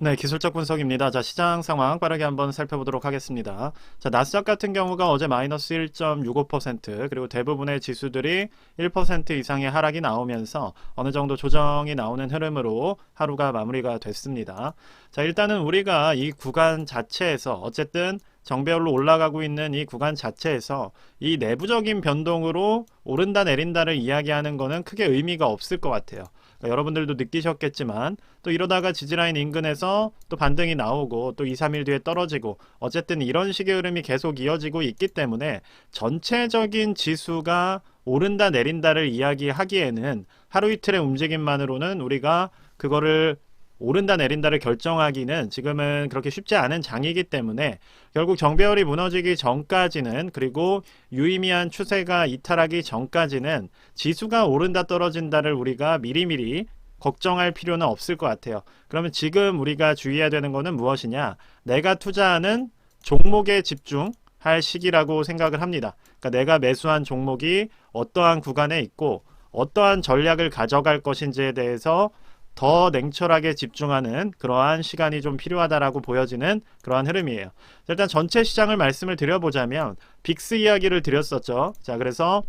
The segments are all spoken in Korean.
네, 기술적 분석입니다. 자, 시장 상황 빠르게 한번 살펴보도록 하겠습니다. 자, 나스닥 같은 경우가 어제 마이너스 1.65%, 그리고 대부분의 지수들이 1% 이상의 하락이 나오면서 어느 정도 조정이 나오는 흐름으로 하루가 마무리가 됐습니다. 자, 일단은 우리가 이 구간 자체에서 어쨌든 정배열로 올라가고 있는 이 구간 자체에서 이 내부적인 변동으로 오른다 내린다를 이야기하는 거는 크게 의미가 없을 것 같아요. 여러분들도 느끼셨겠지만 또 이러다가 지지라인 인근에서 또 반등이 나오고 또 2, 3일 뒤에 떨어지고 어쨌든 이런 식의 흐름이 계속 이어지고 있기 때문에 전체적인 지수가 오른다 내린다를 이야기하기에는 하루 이틀의 움직임만으로는 우리가 그거를 오른다 내린다를 결정하기는 지금은 그렇게 쉽지 않은 장이기 때문에 결국 정배열이 무너지기 전까지는, 그리고 유의미한 추세가 이탈하기 전까지는 지수가 오른다 떨어진다를 우리가 미리미리 걱정할 필요는 없을 것 같아요. 그러면 지금 우리가 주의해야 되는 거는 무엇이냐? 내가 투자하는 종목에 집중할 시기라고 생각을 합니다. 그러니까 내가 매수한 종목이 어떠한 구간에 있고 어떠한 전략을 가져갈 것인지에 대해서 더 냉철하게 집중하는 그러한 시간이 좀 필요하다라고 보여지는 그러한 흐름이에요. 일단 전체 시장을 말씀을 드려보자면 빅스 이야기를 드렸었죠. 자, 그래서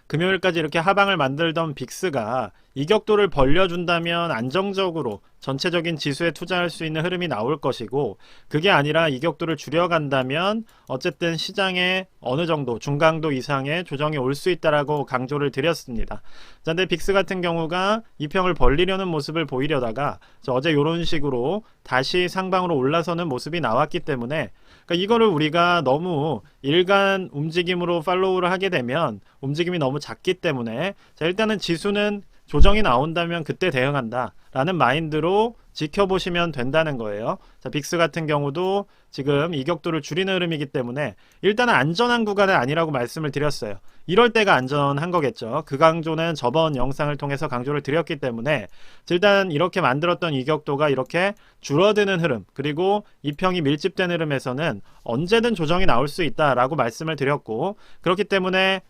금요일까지 이렇게 하방을 만들던 빅스가 이격도를 벌려준다면 안정적으로 전체적인 지수에 투자할 수 있는 흐름이 나올 것이고, 그게 아니라 이격도를 줄여간다면 어쨌든 시장에 어느 정도 중강도 이상의 조정이 올 수 있다라고 강조를 드렸습니다. 자, 근데 빅스 같은 경우가 이평을 벌리려는 모습을 보이려다가 어제 이런 식으로 다시 상방으로 올라서는 모습이 나왔기 때문에, 그러니까 이거를 우리가 너무 일간 움직임으로 팔로우를 하게 되면 움직임이 너무 작기 때문에, 자, 일단은 지수는 조정이 나온다면 그때 대응한다 라는 마인드로 지켜보시면 된다는 거예요. 자, 빅스 같은 경우도 지금 이격도를 줄이는 흐름이기 때문에 일단은 안전한 구간은 아니라고 말씀을 드렸어요. 이럴 때가 안전한 거겠죠. 그 강조는 저번 영상을 통해서 강조를 드렸기 때문에 일단 이렇게 만들었던 이격도가 이렇게 줄어드는 흐름, 그리고 이평이 밀집된 흐름에서는 언제든 조정이 나올 수 있다라고 말씀을 드렸고, 그렇기 때문에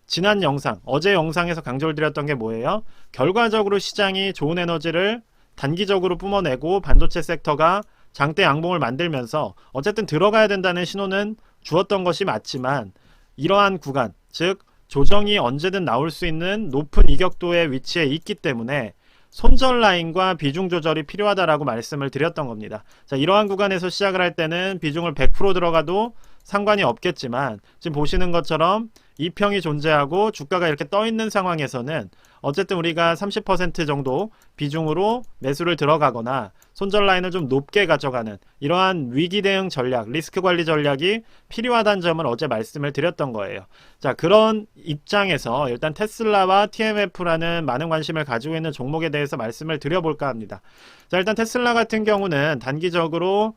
지난 영상, 어제 영상에서 강조를 드렸던 게 뭐예요? 결과적으로 시장이 좋은 에너지를 단기적으로 뿜어내고 반도체 섹터가 장대 양봉을 만들면서 어쨌든 들어가야 된다는 신호는 주었던 것이 맞지만, 이러한 구간, 즉 조정이 언제든 나올 수 있는 높은 이격도의 위치에 있기 때문에 손절 라인과 비중 조절이 필요하다라고 말씀을 드렸던 겁니다. 자, 이러한 구간에서 시작을 할 때는 비중을 100% 들어가도 상관이 없겠지만, 지금 보시는 것처럼 이평이 존재하고 주가가 이렇게 떠 있는 상황에서는 어쨌든 우리가 30% 정도 비중으로 매수를 들어가거나 손절 라인을 좀 높게 가져가는 이러한 위기 대응 전략, 리스크 관리 전략이 필요하다는 점을 어제 말씀을 드렸던 거예요. 자, 그런 입장에서 일단 테슬라와 TMF라는 많은 관심을 가지고 있는 종목에 대해서 말씀을 드려볼까 합니다. 자, 일단 테슬라 같은 경우는 단기적으로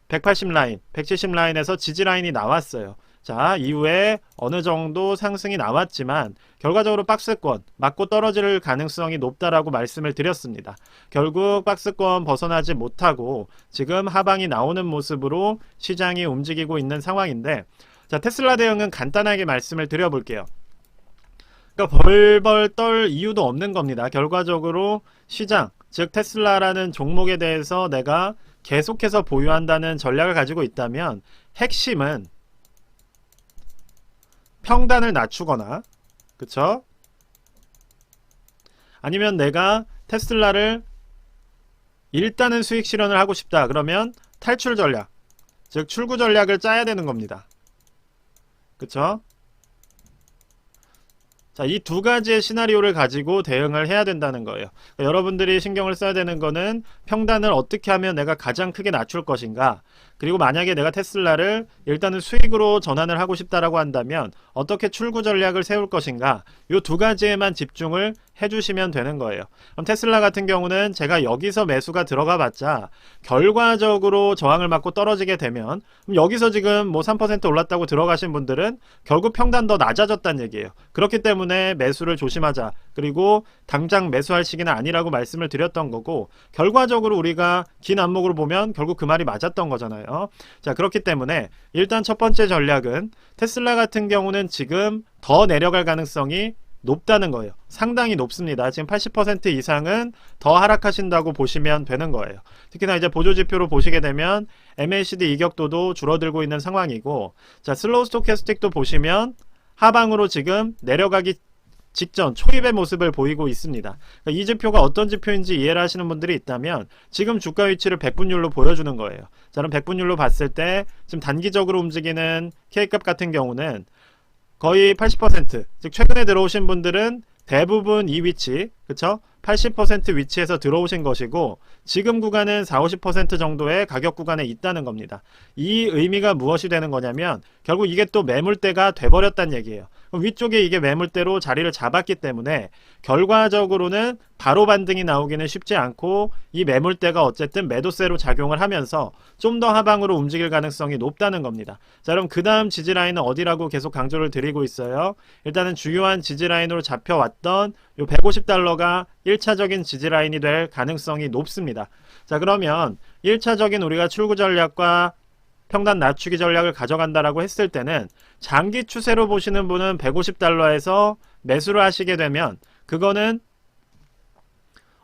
180 라인, 170 라인에서 지지 라인이 나왔어요. 자, 이후에 어느 정도 상승이 나왔지만 결과적으로 박스권 맞고 떨어질 가능성이 높다라고 말씀을 드렸습니다. 결국 박스권 벗어나지 못하고 지금 하방이 나오는 모습으로 시장이 움직이고 있는 상황인데, 자, 테슬라 대응은 간단하게 말씀을 드려볼게요. 그러니까 벌벌 떨 이유도 없는 겁니다. 결과적으로 시장, 즉 테슬라라는 종목에 대해서 내가 계속해서 보유한다는 전략을 가지고 있다면 핵심은 평단을 낮추거나, 그쵸? 아니면 내가 테슬라를 일단은 수익 실현을 하고 싶다. 그러면 탈출 전략, 즉 출구 전략을 짜야 되는 겁니다. 그쵸? 자, 이 두 가지의 시나리오를 가지고 대응을 해야 된다는 거예요. 그러니까 여러분들이 신경을 써야 되는 거는 평단을 어떻게 하면 내가 가장 크게 낮출 것인가, 그리고 만약에 내가 테슬라를 일단은 수익으로 전환을 하고 싶다라고 한다면 어떻게 출구 전략을 세울 것인가, 이 두 가지에만 집중을 해주시면 되는 거예요. 그럼 테슬라 같은 경우는 제가 여기서 매수가 들어가 봤자 결과적으로 저항을 맞고 떨어지게 되면, 그럼 여기서 지금 뭐 3% 올랐다고 들어가신 분들은 결국 평단 더 낮아졌다는 얘기예요. 그렇기 때문에 매수를 조심하자, 그리고 당장 매수할 시기는 아니라고 말씀을 드렸던 거고, 결과적으로 우리가 긴 안목으로 보면 결국 그 말이 맞았던 거잖아요. 자, 그렇기 때문에 일단 첫 번째 전략은 테슬라 같은 경우는 지금 더 내려갈 가능성이 높다는 거예요. 상당히 높습니다. 지금 80% 이상은 더 하락하신다고 보시면 되는 거예요. 특히나 이제 보조지표로 보시게 되면 MACD 이격도도 줄어들고 있는 상황이고, 자, 슬로우 스토캐스틱도 보시면 하방으로 지금 내려가기 직전 초입의 모습을 보이고 있습니다. 그러니까 이 지표가 어떤 지표인지 이해를 하시는 분들이 있다면 지금 주가 위치를 100분율로 보여주는 거예요. 자, 그럼 100분율로 봤을 때 지금 단기적으로 움직이는 K값 같은 경우는 거의 80%, 즉 최근에 들어오신 분들은 대부분 이 위치, 그쵸? 80% 위치에서 들어오신 것이고, 지금 구간은 40-50% 정도의 가격 구간에 있다는 겁니다. 이 의미가 무엇이 되는 거냐면 결국 이게 또 매물대가 돼버렸다는 얘기예요. 위쪽에 이게 매물대로 자리를 잡았기 때문에 결과적으로는 바로 반등이 나오기는 쉽지 않고, 이 매물대가 어쨌든 매도세로 작용을 하면서 좀 더 하방으로 움직일 가능성이 높다는 겁니다. 자, 그럼 그 다음 지지라인은 어디라고 계속 강조를 드리고 있어요? 일단은 주요한 지지라인으로 잡혀왔던 요 150달러가 1차적인 지지라인이 될 가능성이 높습니다. 자, 그러면 1차적인 우리가 출구 전략과 평단 낮추기 전략을 가져간다라고 했을 때는 장기 추세로 보시는 분은 150달러에서 매수를 하시게 되면 그거는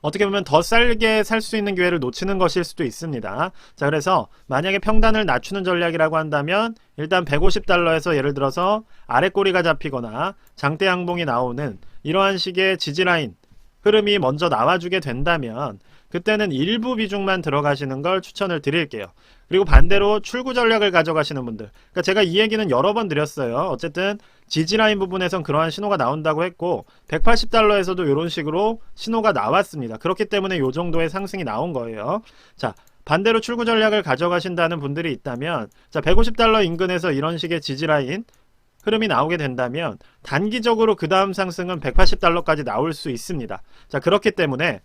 어떻게 보면 더 싸게 살 수 있는 기회를 놓치는 것일 수도 있습니다. 자, 그래서 만약에 평단을 낮추는 전략이라고 한다면 일단 150달러에서 예를 들어서 아래 꼬리가 잡히거나 장대 양봉이 나오는 이러한 식의 지지라인 흐름이 먼저 나와주게 된다면 그때는 일부 비중만 들어가시는 걸 추천을 드릴게요. 그리고 반대로 출구 전략을 가져가시는 분들, 그러니까 제가 이 얘기는 여러 번 드렸어요. 어쨌든 지지라인 부분에선 그러한 신호가 나온다고 했고 180달러에서도 이런 식으로 신호가 나왔습니다. 그렇기 때문에 이 정도의 상승이 나온 거예요. 자, 반대로 출구 전략을 가져가신다는 분들이 있다면, 자, 150달러 인근에서 이런 식의 지지라인 흐름이 나오게 된다면 단기적으로 그 다음 상승은 180달러까지 나올 수 있습니다. 자, 그렇기 때문에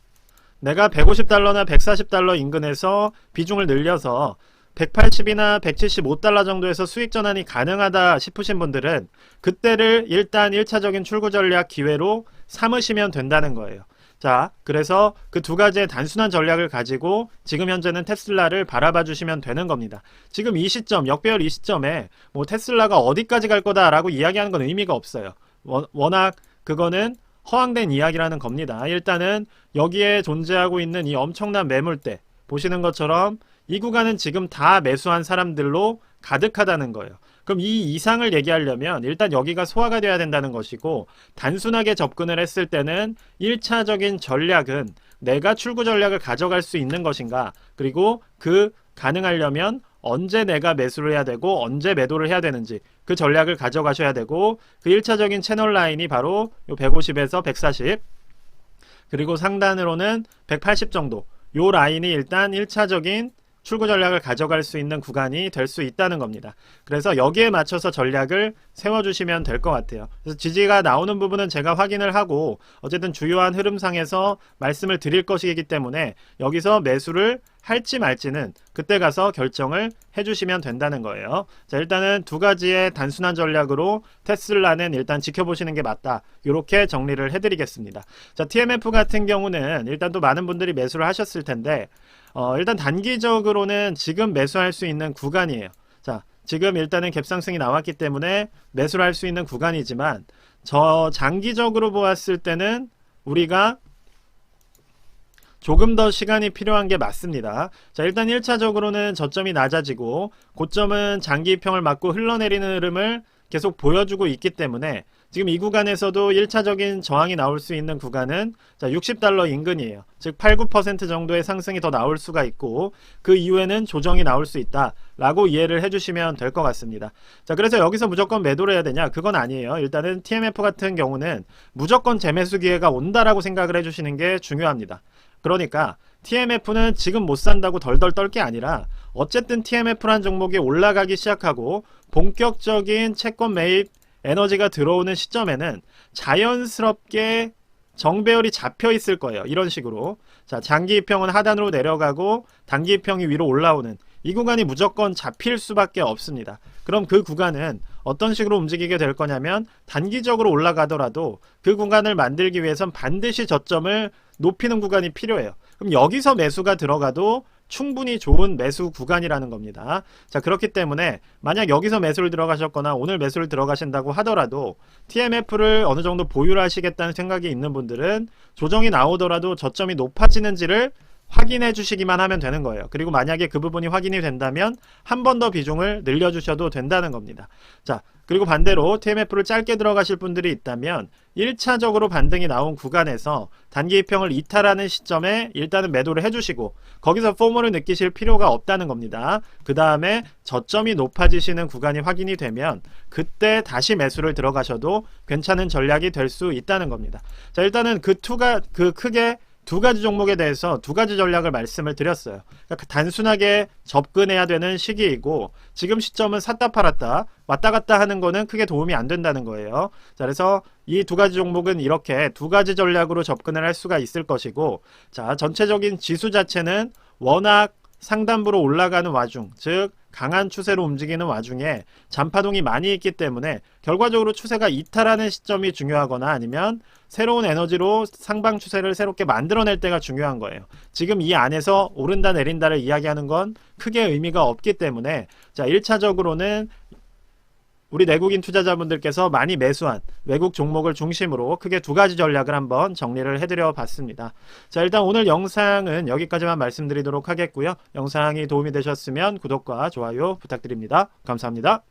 내가 150달러나 140달러 인근에서 비중을 늘려서 180이나 175달러 정도에서 수익 전환이 가능하다 싶으신 분들은 그때를 일단 1차적인 출구 전략 기회로 삼으시면 된다는 거예요. 자, 그래서 그 두 가지의 단순한 전략을 가지고 지금 현재는 테슬라를 바라봐 주시면 되는 겁니다. 지금 이 시점, 역배열 이 시점에 뭐 테슬라가 어디까지 갈 거다라고 이야기하는 건 의미가 없어요. 워낙 그거는 허황된 이야기라는 겁니다. 일단은 여기에 존재하고 있는 이 엄청난 매물대 보시는 것처럼 이 구간은 지금 다 매수한 사람들로 가득하다는 거예요. 그럼 이 이상을 얘기하려면 일단 여기가 소화가 돼야 된다는 것이고, 단순하게 접근을 했을 때는 1차적인 전략은 내가 출구 전략을 가져갈 수 있는 것인가, 그리고 그 가능하려면 언제 내가 매수를 해야 되고 언제 매도를 해야 되는지 그 전략을 가져가셔야 되고, 그 1차적인 채널 라인이 바로 요 150에서 140, 그리고 상단으로는 180 정도, 요 라인이 일단 1차적인 출구 전략을 가져갈 수 있는 구간이 될 수 있다는 겁니다. 그래서 여기에 맞춰서 전략을 세워주시면 될 것 같아요. 그래서 지지가 나오는 부분은 제가 확인을 하고 어쨌든 주요한 흐름상에서 말씀을 드릴 것이기 때문에 여기서 매수를 할지 말지는 그때 가서 결정을 해주시면 된다는 거예요. 자, 일단은 두 가지의 단순한 전략으로 테슬라는 일단 지켜보시는 게 맞다, 이렇게 정리를 해드리겠습니다. 자, TMF 같은 경우는 일단 또 많은 분들이 매수를 하셨을 텐데 일단 단기적으로는 지금 매수할 수 있는 구간이에요. 자, 지금 일단은 갭상승이 나왔기 때문에 매수를 할 수 있는 구간이지만 저 장기적으로 보았을 때는 우리가 조금 더 시간이 필요한 게 맞습니다. 자, 일단 1차적으로는 저점이 낮아지고 고점은 장기 평을 맞고 흘러내리는 흐름을 계속 보여주고 있기 때문에 지금 이 구간에서도 1차적인 저항이 나올 수 있는 구간은 60달러 인근이에요. 즉 8-9% 정도의 상승이 더 나올 수가 있고 그 이후에는 조정이 나올 수 있다 라고 이해를 해주시면 될 것 같습니다. 자, 그래서 여기서 무조건 매도를 해야 되냐? 그건 아니에요. 일단은 TMF 같은 경우는 무조건 재매수 기회가 온다라고 생각을 해주시는 게 중요합니다. 그러니까 TMF는 지금 못 산다고 덜덜 떨 게 아니라 어쨌든 TMF란 종목이 올라가기 시작하고 본격적인 채권 매입 에너지가 들어오는 시점에는 자연스럽게 정배열이 잡혀 있을 거예요. 이런 식으로. 자, 장기 입평은 하단으로 내려가고 단기 입평이 위로 올라오는 이 구간이 무조건 잡힐 수밖에 없습니다. 그럼 그 구간은 어떤 식으로 움직이게 될 거냐면 단기적으로 올라가더라도 그 구간을 만들기 위해선 반드시 저점을 높이는 구간이 필요해요. 그럼 여기서 매수가 들어가도 충분히 좋은 매수 구간이라는 겁니다. 자, 그렇기 때문에 만약 여기서 매수를 들어가셨거나 오늘 매수를 들어가신다고 하더라도 TMF를 어느 정도 보유를 하시겠다는 생각이 있는 분들은 조정이 나오더라도 저점이 높아지는지를 확인해 주시기만 하면 되는 거예요. 그리고 만약에 그 부분이 확인이 된다면 한 번 더 비중을 늘려주셔도 된다는 겁니다. 자, 그리고 반대로 TMF를 짧게 들어가실 분들이 있다면 1차적으로 반등이 나온 구간에서 단기 이평을 이탈하는 시점에 일단은 매도를 해주시고 거기서 포모를 느끼실 필요가 없다는 겁니다. 그 다음에 저점이 높아지시는 구간이 확인이 되면 그때 다시 매수를 들어가셔도 괜찮은 전략이 될 수 있다는 겁니다. 자, 일단은 크게 두 가지 종목에 대해서 두 가지 전략을 말씀을 드렸어요. 그러니까 단순하게 접근해야 되는 시기이고 지금 시점은 샀다 팔았다 왔다 갔다 하는 거는 크게 도움이 안 된다는 거예요. 자, 그래서 이 두 가지 종목은 이렇게 두 가지 전략으로 접근을 할 수가 있을 것이고, 자, 전체적인 지수 자체는 워낙 상단부로 올라가는 와중, 즉 강한 추세로 움직이는 와중에 잔파동이 많이 있기 때문에 결과적으로 추세가 이탈하는 시점이 중요하거나 아니면 새로운 에너지로 상방 추세를 새롭게 만들어낼 때가 중요한 거예요. 지금 이 안에서 오른다 내린다를 이야기하는 건 크게 의미가 없기 때문에, 자, 1차적으로는 우리 내국인 투자자분들께서 많이 매수한 외국 종목을 중심으로 크게 두 가지 전략을 한번 정리를 해드려 봤습니다. 자, 일단 오늘 영상은 여기까지만 말씀드리도록 하겠고요. 영상이 도움이 되셨으면 구독과 좋아요 부탁드립니다. 감사합니다.